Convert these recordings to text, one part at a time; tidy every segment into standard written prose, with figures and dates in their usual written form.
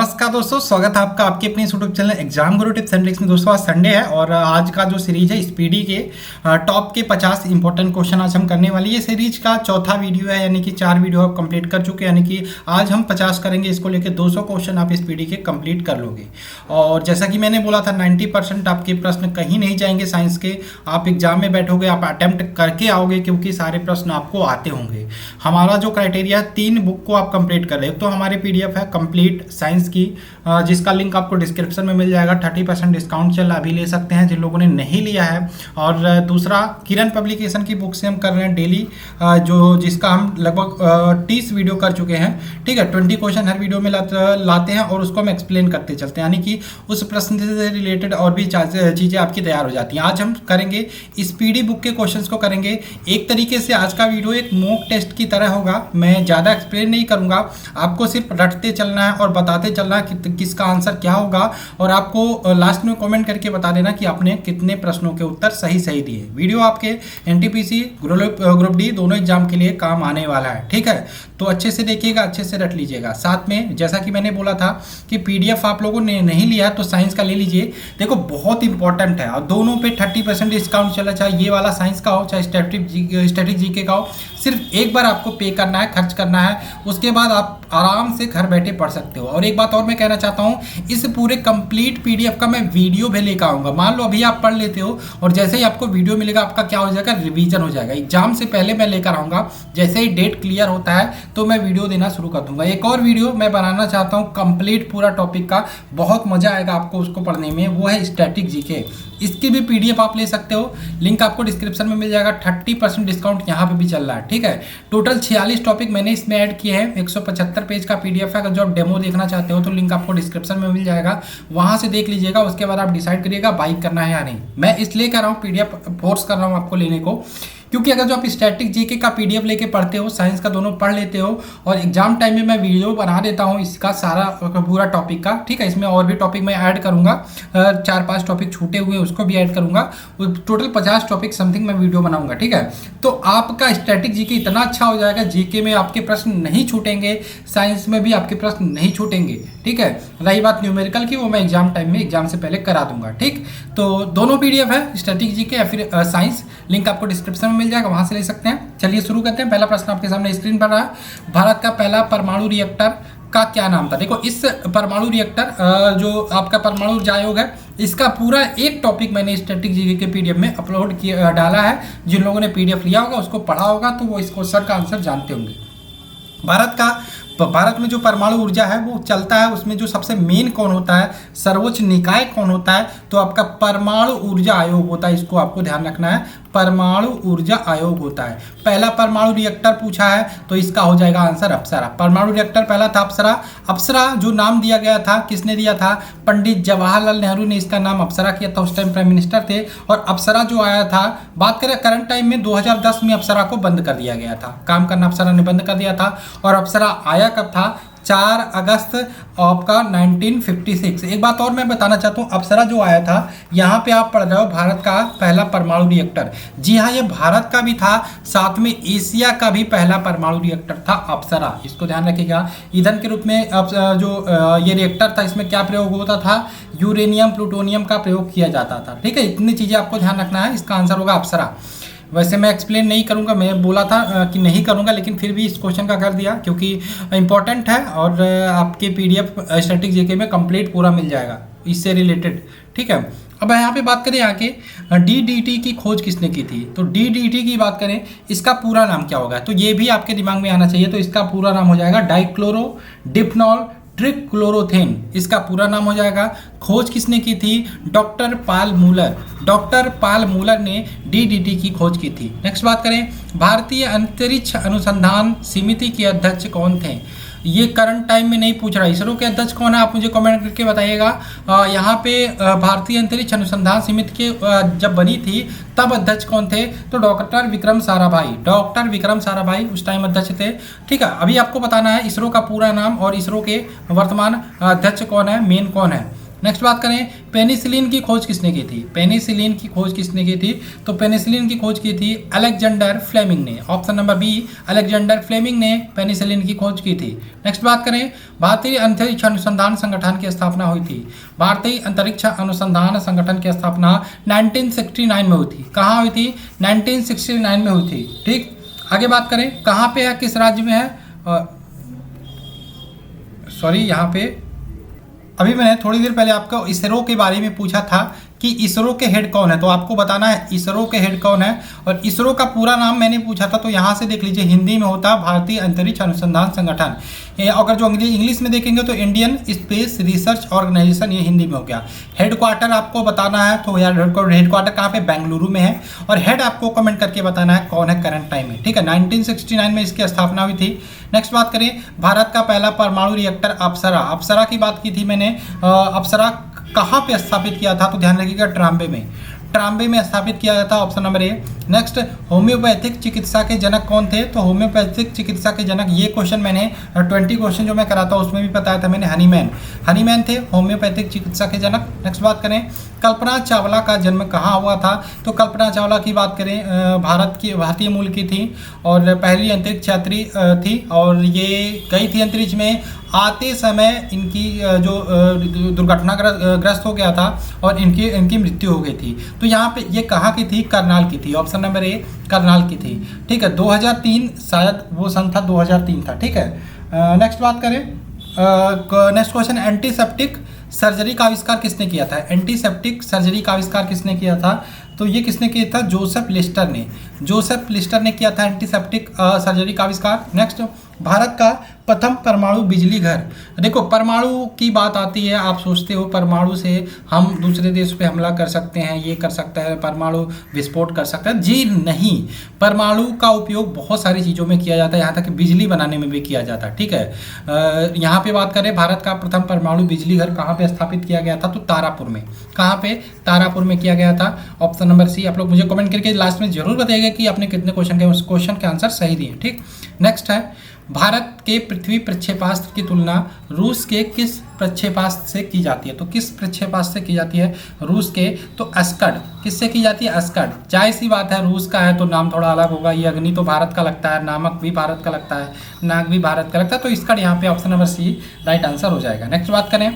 नमस्कार दोस्तों, स्वागत है आपका आपके अपने YouTube channel exam Guru tips and tricks में। दोस्तों आज संडे है और आज का जो सीरीज है स्पीडी के टॉप के 50 इंपॉर्टेंट क्वेश्चन आज हम करने वाली है। सीरीज का चौथा वीडियो है, यानी कि 4 वीडियो आप कंप्लीट कर चुके हैं, यानी कि आज हम 50 करेंगे। इसको लेकर 200 क्वेश्चन आप स्पीडी के कंप्लीट कर लोगे। और जैसा कि मैंने बोला था 90% आपके प्रश्न कहीं नहीं जाएंगे साइंस के। आप एग्जाम में बैठोगे, आप अटेम्प्ट करके आओगे, क्योंकि सारे प्रश्न आपको आते होंगे। हमारा जो क्राइटेरिया है 3 बुक को आप कंप्लीट कर रहे हो। तो हमारे PDF है कंप्लीट साइंस की, जिसका लिंक आपको डिस्क्रिप्शन में मिल जाएगा। 30% डिस्काउंट चल अभी ले सकते हैं जिन लोगों ने नहीं लिया है। और दूसरा किरण पब्लिकेशन की बुक से हम कर रहे हैं डेली, जो जिसका हम लगभग 30 वीडियो कर चुके हैं। ठीक है, 20 क्वेश्चन हर वीडियो में लाते हैं और उसको हम एक्सप्लेन करते चलते हैं, यानी कि उस प्रश्न से रिलेटेड और भी चीज़ें आपकी तैयार हो जाती हैं। आज हम करेंगे स्पीडी बुक के क्वेश्चंस को करेंगे। एक तरीके से आज का वीडियो एक मॉक टेस्ट की तरह होगा। मैं ज़्यादा एक्सप्लेन नहीं करूँगा, आपको सिर्फ रटते चलना है और बताते चलना है कि किसका आंसर क्या होगा। और आपको लास्ट में कमेंट करके बता देना कि आपने कितने प्रश्नों के उत्तर सही दिए। वीडियो आपके NTPC ग्रुप डी दोनों एग्जाम के लिए काम आने वाला है। ठीक है, तो अच्छे से देखिएगा, अच्छे से रट लीजिएगा। साथ में जैसा कि मैंने बोला था कि PDF आप लोगों ने नहीं लिया तो साइंस का ले लीजिए। देखो बहुत इंपॉर्टेंट है और दोनों पे 30% डिस्काउंट चला, चाहे ये वाला साइंस का हो चाहे स्टैटिक जीके का हो। सिर्फ एक बार आपको पे करना है, खर्च करना है, उसके बाद आप आराम से घर बैठे पढ़ सकते हो। और एक बात और मैं कहना चाहता हूँ, इस पूरे कंप्लीट PDF का मैं वीडियो भी लेकर आऊँगा। मान लो अभी आप पढ़ लेते हो और जैसे ही आपको वीडियो मिलेगा आपका क्या हो जाएगा, रिवीजन हो जाएगा। एग्जाम से पहले मैं लेकर आऊँगा, जैसे ही डेट क्लियर होता है तो मैं वीडियो देना शुरू कर दूंगा। एक और वीडियो मैं बनाना चाहता हूँ कंप्लीट पूरा टॉपिक का, बहुत मजा आएगा आपको उसको पढ़ने में, वो है स्टैटिक जीके। इसकी भी PDF आप ले सकते हो, लिंक आपको डिस्क्रिप्शन में मिल जाएगा। 30% डिस्काउंट यहाँ पे भी चल रहा है। ठीक है, टोटल 46 टॉपिक मैंने इसमें ऐड किए हैं। 175 पेज का PDF है। अगर जो आप डेमो देखना चाहते हो तो लिंक आपको डिस्क्रिप्शन में मिल जाएगा, वहाँ से देख लीजिएगा। उसके बाद आप डिसाइड करिएगा बाइक करना है या नहीं। मैं इसलिए कर रहा हूँ, PDF फोर्स कर रहा हूँ आपको लेने को, क्योंकि अगर जो आप स्टैटिक जीके का PDF लेके पढ़ते हो, साइंस का दोनों पढ़ लेते हो, और एग्जाम टाइम में मैं वीडियो बना देता हूँ इसका सारा पूरा टॉपिक का। ठीक है, इसमें और भी टॉपिक मैं ऐड करूँगा, 4-5 टॉपिक छूटे हुए उसको भी ऐड करूँगा। टोटल 50 टॉपिक समथिंग मैं वीडियो बनाऊँगा। ठीक है, तो आपका स्टैटिक जीके इतना अच्छा हो जाएगा, जीके में आपके प्रश्न नहीं छूटेंगे, साइंस में भी आपके प्रश्न नहीं छूटेंगे। ठीक है, रही बात न्यूमेरिकल की, वो मैं एग्जाम टाइम में एग्जाम से पहले करा दूंगा। ठीक, तो दोनों PDF है, स्टैटिक जीके या फिर साइंस, लिंक आपको डिस्क्रिप्शन में मिल जाएगा, वहां से ले सकते हैं। चलिए शुरू करते हैं। पहला प्रश्न आपके सामने स्क्रीन पर रहा है। भारत का पहला परमाणु रिएक्टर का क्या नाम था? देखो इस परमाणु रिएक्टर जो आपका परमाणु ऊर्जा आयोग है, इसका पूरा एक टॉपिक मैंने स्टैटिक जीके के PDF में अपलोड किया डाला है। जिन लोगों ने PDF लिया होगा, उसको पढ़ा होगा, तो वो इस क्वेश्चन का आंसर जानते होंगे। भारत में जो परमाणु ऊर्जा है वो चलता है, उसमें जो सबसे मेन कौन होता है, सर्वोच्च निकाय कौन होता है, तो आपका परमाणु ऊर्जा आयोग होता है। इसको आपको ध्यान रखना है, परमाणु ऊर्जा आयोग होता है। पहला परमाणु रिएक्टर पूछा है तो इसका हो जाएगा आंसर अप्सरा। परमाणु रिएक्टर पहला था अप्सरा। अप्सरा जो नाम दिया गया था, किसने दिया था? पंडित जवाहरलाल नेहरू ने इसका नाम अप्सरा किया था, उस टाइम प्राइम मिनिस्टर थे। और अप्सरा जो आया था, बात करें करंट टाइम में, 2010 में अप्सरा को बंद कर दिया गया था, काम करना अप्सरा ने बंद कर दिया था। और अप्सरा आया कब था? 4 अगस्त आपका 1956। एक बात और मैं बताना चाहता हूँ, अप्सरा जो आया था, यहाँ पे आप पढ़ रहे हो भारत का पहला परमाणु रिएक्टर। जी हाँ, ये भारत का भी था, साथ में एशिया का भी पहला परमाणु रिएक्टर था अप्सरा। इसको ध्यान रखिएगा। ईंधन के रूप में जो ये रिएक्टर था, इसमें क्या प्रयोग होता था? यूरेनियम प्लूटोनियम का प्रयोग किया जाता था। ठीक है, इतनी चीज़ें आपको ध्यान रखना है। इसका आंसर होगा अप्सरा। वैसे मैं एक्सप्लेन नहीं करूंगा, मैं बोला था कि नहीं करूंगा, लेकिन फिर भी इस क्वेश्चन का कर दिया क्योंकि इंपॉर्टेंट है और आपके PDF स्टैटिक जीके में कंप्लीट पूरा मिल जाएगा इससे रिलेटेड। ठीक है, अब यहाँ पे बात करें आके DDT की खोज किसने की थी? तो DDT की बात करें, इसका पूरा नाम क्या होगा? तो ये भी आपके दिमाग में आना चाहिए। तो इसका पूरा नाम हो जाएगा डाइक्लोरो डिफनॉल ट्रिक्लोरोथेन, इसका पूरा नाम हो जाएगा। खोज किसने की थी? डॉक्टर पाल मूलर। डॉक्टर पाल मूलर ने DDT की खोज की थी। नेक्स्ट बात करें, भारतीय अंतरिक्ष अनुसंधान समिति के अध्यक्ष कौन थे? ये करंट टाइम में नहीं पूछ रहा। इसरो के अध्यक्ष कौन है, आप मुझे कमेंट करके बताइएगा। यहाँ पे भारतीय अंतरिक्ष अनुसंधान समिति के जब बनी थी तब अध्यक्ष कौन थे? तो डॉक्टर विक्रम साराभाई। डॉक्टर विक्रम साराभाई उस टाइम अध्यक्ष थे। ठीक है, अभी आपको बताना है इसरो का पूरा नाम और इसरो के वर्तमान अध्यक्ष कौन है, मेन कौन है। नेक्स्ट बात करें पेनिसिलिन की खोज किसने की थी, पेनिसिलिन की खोज किसने की थी, तो पेनिसिलिन की खोज की थी अलेक्जेंडर फ्लेमिंग ने। Option number B, Alexander Fleming ने पेनिसिलिन की खोज की थी। नेक्स्ट बात करें भारतीय अंतरिक्ष अनुसंधान संगठन की स्थापना हुई थी। भारतीय अंतरिक्ष अनुसंधान संगठन की स्थापना 1969 में हुई थी। कहाँ हुई थी, 1969 में हुई थी। ठीक, आगे बात करें कहाँ पे है, किस राज्य में है, सॉरी यहाँ पे अभी मैंने थोड़ी देर पहले आपको इसरो के बारे में पूछा था कि इसरो के हेड कौन है, तो आपको बताना है इसरो के हेड कौन है। और इसरो का पूरा नाम मैंने पूछा था, तो यहाँ से देख लीजिए, हिंदी में होता है भारतीय अंतरिक्ष अनुसंधान संगठन। अगर जो इंग्लिश में देखेंगे तो इंडियन स्पेस रिसर्च ऑर्गेनाइजेशन, ये हिंदी में हो गया। हेड क्वार्टर आपको बताना है, तो यार हेड क्वार्टर कहाँ पे, बेंगलुरु में है। और हेड आपको कमेंट करके बताना है कौन है करंट टाइम में। ठीक है, 1969 में इसकी स्थापना हुई थी। नेक्स्ट बात करें भारत का पहला परमाणु रिएक्टर अप्सरा, अप्सरा की बात की थी मैंने। अप्सरा कहाँ पे स्थापित किया था, तो ध्यान रखिएगा ट्राम्बे में, ट्राम्बे में स्थापित किया गया था, ऑप्शन नंबर ए। नेक्स्ट होम्योपैथिक चिकित्सा के जनक कौन थे, तो होम्योपैथिक चिकित्सा के जनक, ये क्वेश्चन मैंने 20 क्वेश्चन जो मैं कराता हूँ उसमें भी बताया था मैंने, हनीमैन, हनीमैन थे होम्योपैथिक चिकित्सा के जनक। नेक्स्ट बात करें कल्पना चावला का जन्म कहाँ हुआ था, तो कल्पना चावला की बात करें भारतीय मूल की थी और पहली अंतरिक्ष यात्री थी। और ये गई थी अंतरिक्ष में, आते समय इनकी जो दुर्घटनाग्रस्त हो गया था और इनकी मृत्यु हो गई थी। तो यहाँ पे ये कहाँ की थी, करनाल की थी। ऑप्शन नंबर ए करनाल की थी। ठीक है, 2003 शायद वो सन था, 2003 था। ठीक है, नेक्स्ट बात करें, नेक्स्ट क्वेश्चन, एंटीसेप्टिक सर्जरी का आविष्कार किसने किया था, एंटीसेप्टिक सर्जरी का आविष्कार किसने किया था, तो ये किसने किया था, जोसेफ लिस्टर ने, जोसेफ लिस्टर ने किया था एंटीसेप्टिक सर्जरी का आविष्कार। नेक्स्ट भारत का प्रथम परमाणु बिजली घर, देखो परमाणु की बात आती है, आप सोचते हो परमाणु से हम दूसरे देश पे हमला कर सकते हैं, ये कर सकता है, परमाणु विस्फोट कर सकता है, जी नहीं, परमाणु का उपयोग बहुत सारी चीज़ों में किया जाता है, यहाँ तक कि बिजली बनाने में भी किया जाता है। ठीक है, यहाँ पे बात करें भारत का प्रथम परमाणु बिजली घर कहाँ पे स्थापित किया गया था, तो तारापुर में। कहाँ पे, तारापुर में किया गया था। Option number C. आप लोग मुझे कमेंट करके लास्ट में जरूर बताइएगा कि आपने कितने क्वेश्चन के उस क्वेश्चन के आंसर सही दिए। ठीक, नेक्स्ट है भारत के पृथ्वी प्रक्षेपास्त्र की तुलना रूस के किस प्रक्षेपास्त्र से की जाती है, तो किस प्रक्षेपास्त्र से की जाती है, रूस के, तो अस्कड, किससे की जाती है, अस्कड। जाहिर सी बात है रूस का है तो नाम थोड़ा अलग होगा, ये अग्नि तो भारत का लगता है, नामक भी भारत का लगता है, नाग भी भारत का लगता है, तो इसका यहाँ पे option number C right answer हो जाएगा। नेक्स्ट बात करें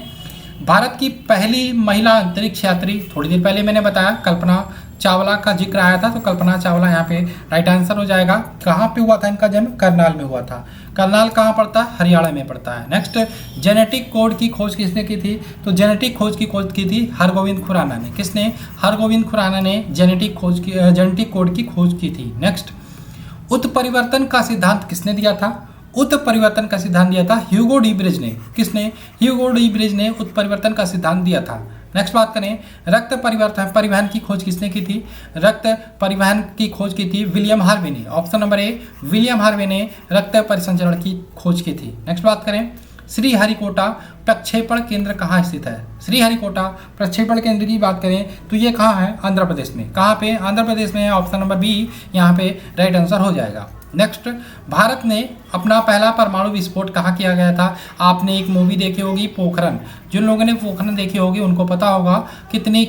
भारत की पहली महिला अंतरिक्ष यात्री, थोड़ी देर पहले मैंने बताया कल्पना चावला का जिक्र आया था, तो कल्पना चावला यहाँ पे राइट आंसर हो जाएगा। कहाँ पे हुआ था इनका जन्म, करनाल में हुआ था। करनाल कहाँ पड़ता है, हरियाणा में पड़ता है। नेक्स्ट जेनेटिक कोड की खोज किसने की थी, तो जेनेटिक खोज की थी हरगोविंद खुराना ने। किसने, हरगोविंद खुराना ने जेनेटिक कोड की खोज की थी। नेक्स्ट उत्परिवर्तन का सिद्धांत किसने दिया था, उत्परिवर्तन का सिद्धांत दिया था ह्यूगो डी ब्रिज ने। किसने, ह्यूगो डी ब्रिज ने उत्परिवर्तन का सिद्धांत दिया था। नेक्स्ट बात करें रक्त परिवहन की खोज किसने की थी, रक्त परिवहन की खोज की थी विलियम हार्वे ने। Option number A William Harvey ने रक्त परिसंचरण की खोज की थी। नेक्स्ट बात करें श्रीहरिकोटा प्रक्षेपण केंद्र कहाँ स्थित है, श्रीहरिकोटा प्रक्षेपण केंद्र की बात करें तो ये कहाँ है, आंध्र प्रदेश में। कहाँ पे, आंध्र प्रदेश में। ऑप्शन नंबर बी यहाँ पे राइट आंसर हो जाएगा। नेक्स्ट भारत ने अपना पहला परमाणु विस्फोट कहाँ किया गया था, आपने एक मूवी देखी होगी पोखरन, जिन लोगों ने पोखरन देखी होगी उनको पता होगा कितनी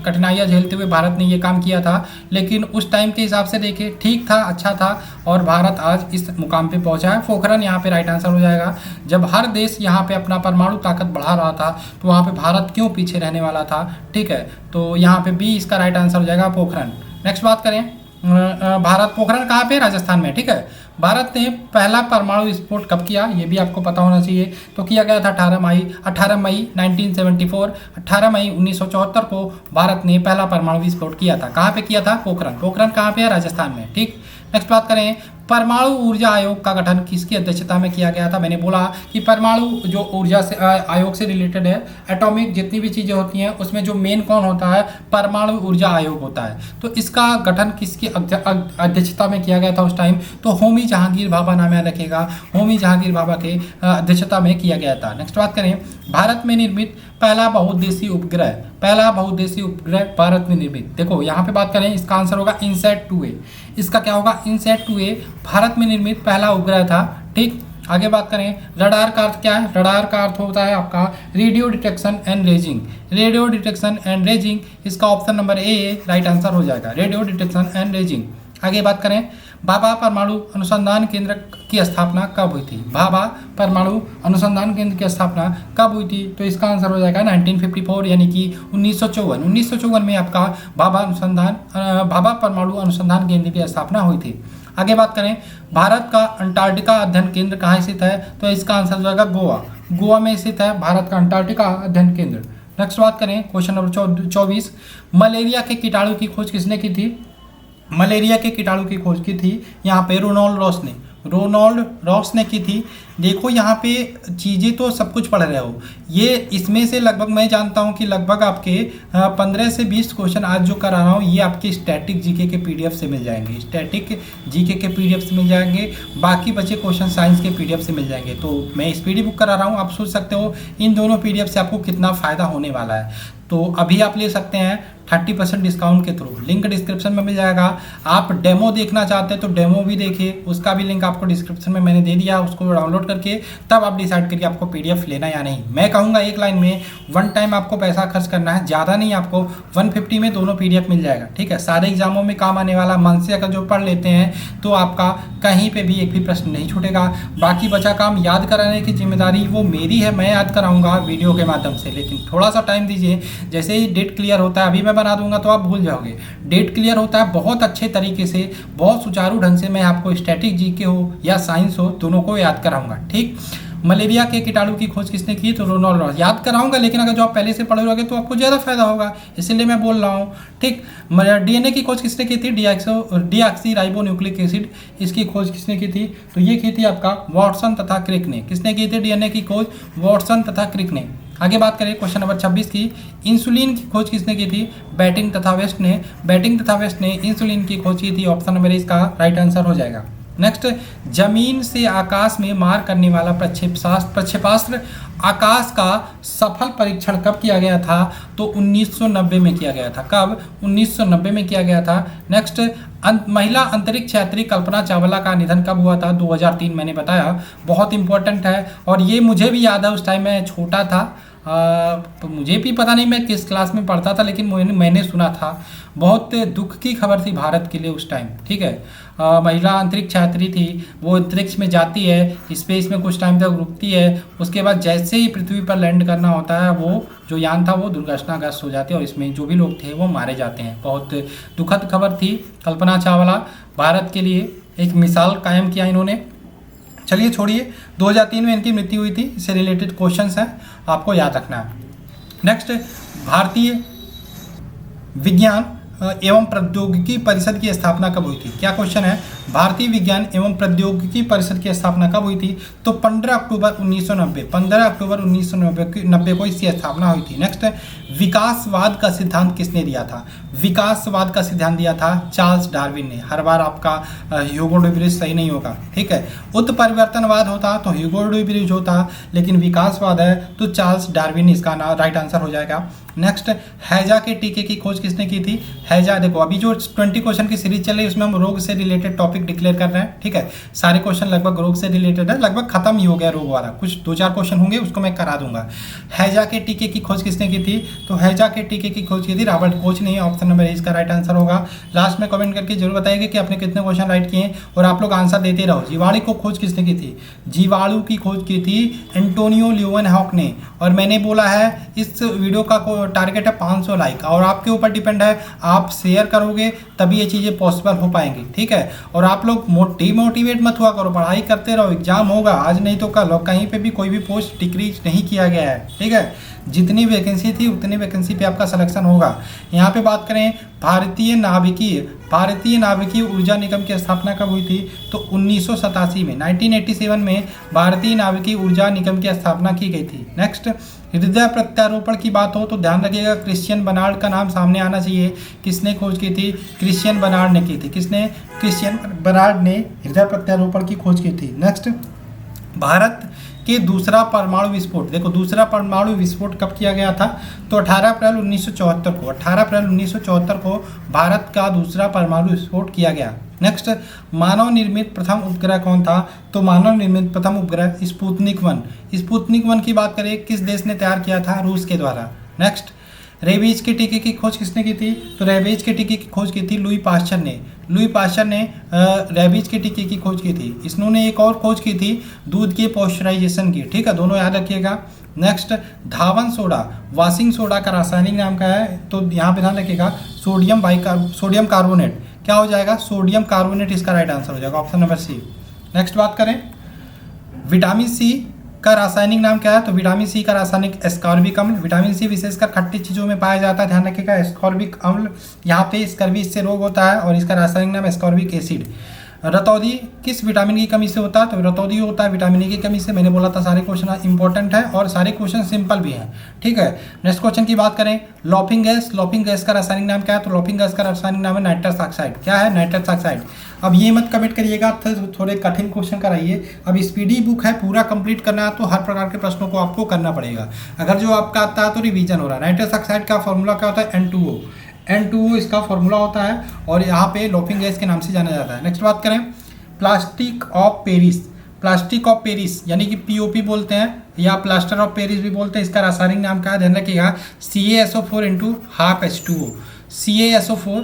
कठिनाइयाँ झेलते हुए भारत ने ये काम किया था, लेकिन उस टाइम के हिसाब से देखे ठीक था, अच्छा था, और भारत आज इस मुकाम पे पहुंचा है। पोखरन यहाँ पे राइट आंसर हो जाएगा। जब हर देश यहाँ पे अपना परमाणु ताकत बढ़ा रहा था तो वहाँ पे भारत क्यों पीछे रहने वाला था। ठीक है, तो यहाँ पे बी इसका राइट आंसर हो जाएगा, पोखरन। नेक्स्ट बात करें भारत, पोखरण कहाँ पे, राजस्थान में। ठीक है, भारत ने पहला परमाणु विस्फोट कब किया, ये भी आपको पता होना चाहिए, तो किया गया था 18 मई 1974, 18 मई 1974 को भारत ने पहला परमाणु विस्फोट किया था। कहाँ पे किया था, पोखरण। पोखरण कहाँ पे है, राजस्थान में। ठीक, नेक्स्ट बात करें परमाणु ऊर्जा आयोग का गठन किसकी अध्यक्षता में किया गया था। मैंने बोला कि परमाणु जो ऊर्जा से आयोग से रिलेटेड है, एटॉमिक जितनी भी चीज़ें होती हैं उसमें जो मेन कौन होता है, परमाणु ऊर्जा आयोग होता है। तो इसका गठन किसकी अध्यक्षता में किया गया था उस टाइम, तो होमी जहांगीर भाभा नाम याद रखेगा, होमी जहांगीर भाभा के अध्यक्षता में किया गया था। नेक्स्ट बात करें भारत में निर्मित पहला बहुउद्देशीय उपग्रह, पहला बहुउद्देशीय उपग्रह भारत में निर्मित, देखो यहाँ पे बात करें इसका आंसर होगा इनसैट 2A। इसका क्या होगा, इनसैट 2A भारत में निर्मित पहला उपग्रह था। ठीक, आगे बात करें रडार का अर्थ क्या है। रडार का अर्थ होता है आपका radio detection and ranging. Radio detection and ranging, इसका option number A right answer हो जाएगा, रेडियो डिटेक्शन एंड रेजिंग। आगे बात करें भाभा परमाणु अनुसंधान केंद्र की स्थापना कब हुई थी। भाभा परमाणु अनुसंधान केंद्र की स्थापना कब हुई थी, तो इसका आंसर हो जाएगा 1954 यानी कि 1954 में आपका भाभा परमाणु अनुसंधान केंद्र की स्थापना हुई थी। आगे बात करें भारत का अंटार्कटिका अध्ययन केंद्र कहाँ स्थित है, तो इसका आंसर हो जाएगा गोवा। गोवा में स्थित है भारत का अंटार्कटिका अध्ययन केंद्र। नेक्स्ट बात करें क्वेश्चन नंबर 24, मलेरिया के कीटाणु की खोज किसने की थी। मलेरिया के कीटाणु की खोज की थी यहाँ पे रोनाल्ड रॉस ने की थी। देखो यहाँ पे चीज़ें तो सब कुछ पढ़ रहे हो, ये इसमें से लगभग मैं जानता हूँ कि लगभग आपके 15 से 20 क्वेश्चन आज जो करा रहा हूँ ये आपके स्टैटिक जीके के पीडीएफ से मिल जाएंगे, स्टैटिक जीके के पीडीएफ से मिल जाएंगे, बाकी बचे क्वेश्चन साइंस के पीडीएफ से मिल जाएंगे। तो मैं स्पीडी बुक करा रहा हूँ, आप सोच सकते हो इन दोनों पीडीएफ से आपको कितना फ़ायदा होने वाला है। तो अभी आप ले सकते हैं 30% डिस्काउंट के थ्रू, लिंक डिस्क्रिप्शन में मिल जाएगा। आप डेमो देखना चाहते हैं तो डेमो भी देखिए, उसका भी लिंक आपको डिस्क्रिप्शन में मैंने दे दिया, उसको डाउनलोड करके तब आप डिसाइड करिए आपको पीडीएफ लेना या नहीं। मैं कहूँगा एक लाइन में वन टाइम आपको पैसा खर्च करना है, ज़्यादा नहीं, आपको 150 में दोनों पीडीएफ मिल जाएगा। ठीक है, सारे एग्जामों में काम आने वाला, मन से अगर जो पढ़ लेते हैं तो आपका कहीं पर भी एक भी प्रश्न नहीं छूटेगा। बाकी बचा काम याद कराने की जिम्मेदारी वो मेरी है, मैं याद कराऊँगा वीडियो के माध्यम से, लेकिन थोड़ा सा टाइम दीजिए। जैसे ही डेट क्लियर होता है, अभी मैं बना दूंगा तो आप भूल जाओगे। डेट क्लियर होता है बहुत अच्छे तरीके से, बहुत सुचारू ढंग से मैं आपको स्टैटिक जीके हो या साइंस हो दोनों को याद कराऊंगा। ठीक, मलेरिया के कीटाणु की खोज किसने की, तो रोनाल्ड रॉस। याद कराऊंगा, लेकिन अगर जो आप पहले से पढ़े रहोगे तो आपको ज़्यादा फायदा होगा, इसीलिए मैं बोल रहा हूँ। ठीक, डीएनए की खोज किसने की थी, डीऑक्सी राइबोन्यूक्लिक एसिड, इसकी खोज किसने की थी, तो ये की थी आपका वॉटसन तथा क्रिक ने। किसने की थी डीएनए की खोज, वॉटसन तथा क्रिक ने। आगे बात करें क्वेश्चन नंबर 26 की, इंसुलिन की खोज किसने की थी, बैटिंग तथा वेस्ट ने। बैटिंग तथा वेस्ट ने इंसुलिन की खोज की थी, ऑप्शन नंबर इसका राइट आंसर हो जाएगा। नेक्स्ट, जमीन से आकाश में मार करने वाला प्रक्षेपास्त्र आकाश का सफल परीक्षण कब किया गया था, तो 1990 में किया गया था। कब, 1990 में किया गया था। नेक्स्ट, महिला अंतरिक्ष यात्री कल्पना चावला का निधन कब हुआ था, 2003, मैंने बताया, बहुत इंपॉर्टेंट है। और ये मुझे भी याद है, उस टाइम मैं छोटा था, तो मुझे भी पता नहीं मैं किस क्लास में पढ़ता था, लेकिन मैंने सुना था। बहुत दुख की खबर थी भारत के लिए उस टाइम। ठीक है, महिला अंतरिक्ष यात्री थी, वो अंतरिक्ष में जाती है, स्पेस में कुछ टाइम तक रुकती है, उसके बाद जैसे ही पृथ्वी पर लैंड करना होता है वो जो यान था वो दुर्घटनाग्रस्त हो जाते हैं और इसमें जो भी लोग थे वो मारे जाते हैं। बहुत दुखद खबर थी। कल्पना चावला भारत के लिए एक मिसाल कायम किया इन्होंने। चलिए छोड़िए, 2003 में इनकी मृत्यु हुई थी, इससे रिलेटेड क्वेश्चंस हैं, आपको याद रखना है। नेक्स्ट, भारतीय विज्ञान एवं प्रौद्योगिकी परिषद की स्थापना कब हुई थी। क्या क्वेश्चन है, भारतीय विज्ञान एवं प्रौद्योगिकी परिषद की स्थापना कब हुई थी, तो 15 अक्टूबर 1990, 15 अक्टूबर 1990 को इसकी स्थापना हुई थी। नेक्स्ट, विकासवाद का सिद्धांत किसने दिया था, विकासवाद का सिद्धांत दिया था चार्ल्स डार्विन ने। हर बार आपका ह्यूगो डू ब्रिज सही नहीं होगा। ठीक है, उत्परिवर्तनवाद होता तो ह्यूगो डू ब्रिज होता, लेकिन विकासवाद है तो चार्ल्स डार्विन इसका राइट आंसर हो जाएगा। नेक्स्ट, हैजा के टीके की खोज किसने की थी। हैजा, देखो अभी जो 20 क्वेश्चन की सीरीज चल रही है उसमें हम रोग से रिलेटेड टॉपिक डिक्लेयर कर रहे हैं। ठीक है, सारे क्वेश्चन लगभग रोग से रिलेटेड है, लगभग खत्म ही हो गया रोग वाला, कुछ 2-4 क्वेश्चन होंगे उसको मैं करा दूंगा। हैजा के टीके की खोज किसने की थी, तो हैजा के टीके की खोज की थी रॉबर्ट कोच ने, ऑप्शन नंबर इसका राइट आंसर होगा। लास्ट में कमेंट करके जरूर बताइएगा कि आपने कितने क्वेश्चन राइट किए और आप लोग आंसर देते रहो। जीवाणु को खोज किसने की थी, जीवाणु की खोज की थी एंटोनियो ल्यूवेनहॉक ने। और मैंने बोला है इस वीडियो का टारगेट है 500 लाइक, और आपके ऊपर डिपेंड है, आप शेयर करोगे तभी ये चीज़ें पॉसिबल हो पाएंगी। ठीक है, और आप लोग डिमोटिवेट मत हुआ करो, पढ़ाई करते रहो, एग्जाम होगा आज नहीं तो कल, और कहीं पे भी कोई भी पोस्ट डिक्रीज नहीं किया गया है। ठीक है, जितनी वैकेंसी थी उतनी वैकेंसी पे आपका सिलेक्शन होगा। यहाँ पे बात करें भारतीय नाभिकीय ऊर्जा निगम की स्थापना कब हुई थी, तो 1987 में, 1987 में भारतीय नाभिकीय ऊर्जा निगम की स्थापना की गई थी। नेक्स्ट, हृदय प्रत्यारोपण की बात हो तो ध्यान रखिएगा क्रिश्चियन बर्नार्ड का नाम सामने आना चाहिए। किसने खोज की थी, क्रिश्चियन बर्नार्ड ने की थी। किसने, क्रिश्चियन बर्नार्ड ने हृदय प्रत्यारोपण की खोज की थी। नेक्स्ट, भारत के दूसरा परमाणु विस्फोट, देखो दूसरा परमाणु विस्फोट कब किया गया था, तो 18 अप्रैल 1974 को, 18 अप्रैल 1974 को भारत का दूसरा परमाणु विस्फोट किया गया। नेक्स्ट, मानव निर्मित प्रथम उपग्रह कौन था? तो मानव निर्मित प्रथम उपग्रह स्पुतनिक 1। स्पुतनिक 1 की बात करें, किस देश ने तैयार किया था? रूस के द्वारा। नेक्स्ट, रेबीज के टीके की खोज किसने की थी? तो रेबीज के टीके की खोज की थी लुई पाश्चर ने। लुई पाश्चर ने रेबीज के टीके की खोज की थी। इन्होंने एक और खोज की थी दूध के पॉस्चराइजेशन की। ठीक है, दोनों याद रखिएगा। नेक्स्ट, धावन सोडा, वॉशिंग सोडा का रासायनिक नाम क्या है? तो यहाँ पे ध्यान रखिएगा, सोडियम कार्बोनेट। क्या हो जाएगा? सोडियम कार्बोनेट इसका राइट आंसर हो जाएगा, ऑप्शन नंबर सी। नेक्स्ट बात करें, विटामिन सी का रासायनिक नाम क्या है? तो विटामिन सी का रासायनिक एस्कॉर्बिक अम्ल। विटामिन सी विशेषकर खट्टी चीज़ों में पाया जाता है, ध्यान रखिएगा, एस्कॉर्बिक अम्ल। यहाँ पे स्कर्वी इससे रोग होता है और इसका रासायनिक नाम एस्कॉर्बिक एसिड। रतौंधी किस विटामिन की कमी से होता है? तो रतौंधी होता है विटामिन ए की कमी से। मैंने बोला था सारे क्वेश्चन इंपॉर्टेंट है और सारे क्वेश्चन सिंपल भी हैं। ठीक है, नेक्स्ट क्वेश्चन की बात करें, लॉफिंग गैस। लॉफिंग गैस का रासायनिक नाम क्या है? तो लॉफिंग गैस का रासायनिक नाम है नाइट्रस ऑक्साइड। क्या है? Nitrous oxide. अब ये मत कमेंट करिएगा, थोड़े कठिन क्वेश्चन कराइए। अब स्पीडी बुक है, पूरा कंप्लीट करना है तो हर प्रकार के प्रश्नों को आपको करना पड़ेगा। अगर जो आपका आता है तो रिवीजन हो रहा है। नाइट्रस ऑक्साइड का फॉर्मूला क्या होता है? N2O। N2O इसका फॉर्मूला होता है और यहाँ पे लॉफिंग गैस के नाम से जाना जाता है। नेक्स्ट बात करें, plastic of Paris. Plastic of Paris यानी कि POP बोलते हैं या प्लास्टर ऑफ पेरिस भी बोलते हैं। इसका रासायनिक नाम क्या है? ध्यान रखिएगा, CaSO4 into half H2O। CaSO4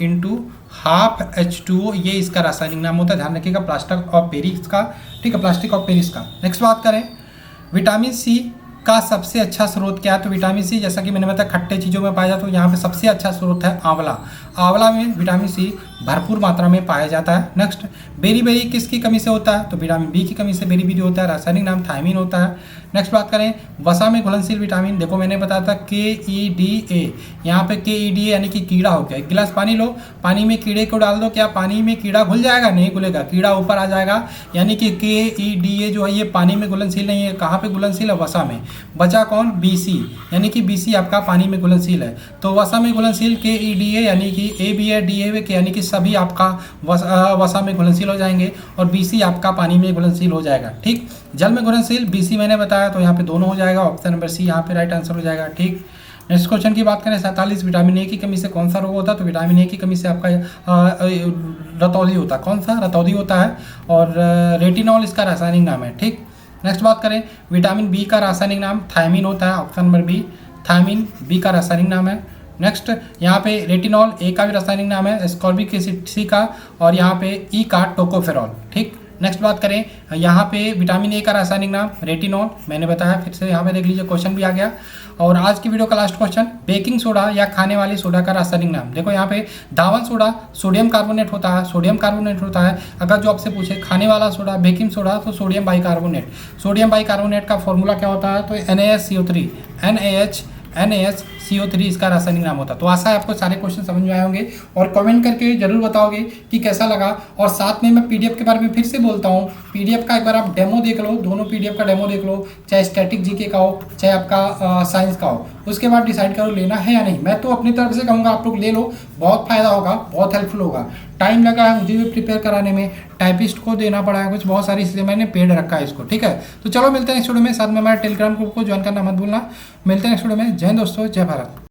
into half H2O, ये इसका रासायनिक नाम होता है। ध्यान रखिएगा, प्लास्टर ऑफ पेरिस का। ठीक है, प्लास्टिक ऑफ पेरिस का। नेक्स्ट बात करें, विटामिन सी का सबसे अच्छा स्रोत क्या है? तो विटामिन सी जैसा कि मैंने बताया खट्टे चीज़ों में पाया जाता है, तो यहाँ पे सबसे अच्छा स्रोत है आंवला। आंवला में विटामिन सी भरपूर मात्रा में पाया जाता है। नेक्स्ट, बेरी बेरी किसकी कमी से होता है? तो विटामिन बी की कमी से बेरी बेरी होता है, रासायनिक नाम थायमिन होता है। नेक्स्ट बात करें, वसा में घुलनशील विटामिन। देखो मैंने बताया था KEDA, यहाँ पे KEDA यानी कि कीड़ा हो गया। एक गिलास पानी लो, पानी में कीड़े को डाल दो, क्या पानी में कीड़ा घुल जाएगा? नहीं घुलेगा, कीड़ा ऊपर आ जाएगा। यानी कि KEDA जो है ये पानी में घुलनशील नहीं है। कहाँ पे घुलनशील है? वसा में। बचा कौन? BC, यानी कि BC आपका पानी में घुलनशील है। तो वसा में घुलनशील KEDA यानी कि ABA यानी कि सभी आपका वसा में घुलनशील हो जाएंगे और BC आपका पानी में घुलनशील हो जाएगा। ठीक, जल में घुलनशील BC मैंने बताया, तो यहाँ पे दोनों हो जाएगा, ऑप्शन नंबर सी यहाँ पे राइट आंसर हो जाएगा। ठीक, नेक्स्ट क्वेश्चन की बात करें, 47, विटामिन ए की कमी से कौन सा रोग होता है? तो विटामिन ए की कमी से आपका रतौंधी होता है। कौन सा? रतौंधी होता है और रेटिनॉल इसका रासायनिक नाम है। ठीक, नेक्स्ट बात करें, विटामिन बी का रासायनिक नाम थायमिन होता है, option number B, thiamine B का रासायनिक नाम है। नेक्स्ट, यहाँ पे रेटिनॉल ए का भी रासायनिक नाम है, एस्कॉर्बिक एसिड सी का, और यहाँ पे ई का टोकोफेरॉल। ठीक, नेक्स्ट बात करें, यहाँ पे विटामिन ए का रासायनिक नाम रेटिनॉल मैंने बताया, फिर से यहाँ पे देख लीजिए क्वेश्चन भी आ गया। और आज की वीडियो का लास्ट क्वेश्चन, बेकिंग सोडा या खाने वाली सोडा का रासायनिक नाम। देखो यहाँ पे धावन सोडा सोडियम कार्बोनेट होता है, सोडियम कार्बोनेट होता है। अगर जो आपसे पूछे खाने वाला सोडा बेकिंग सोडा तो सोडियम बाइकार्बोनेट। सोडियम बाइकार्बोनेट का फॉर्मूला क्या होता है? तो NaSCO3 इसका रासायनिक नाम होता है। तो आशा है आपको सारे क्वेश्चन समझ में आए होंगे और कमेंट करके जरूर बताओगे कि कैसा लगा। और साथ में मैं PDF के बारे में फिर से बोलता हूँ, PDF का एक बार आप डेमो देख लो, दोनों PDF का डेमो देख लो, चाहे स्टैटिक जीके का हो चाहे आपका साइंस का हो। उसके बाद डिसाइड करो लेना है या नहीं। मैं तो अपनी तरफ से कहूँगा आप लोग ले लो, बहुत फायदा होगा, बहुत हेल्पफुल होगा। टाइम लगा है मुझे भी प्रिपेयर कराने में, टाइपिस्ट को देना पड़ा है कुछ बहुत सारी, इसलिए मैंने पेड रखा है इसको। ठीक है, तो चलो मिलते हैं नेक्स्ट वीडियो में। साथ में हमारे टेलीग्राम ग्रुप को ज्वाइन करना मत भूलना। मिलते हैं नेक्स्ट वीडियो में। जय हिंद दोस्तों, जय भारत।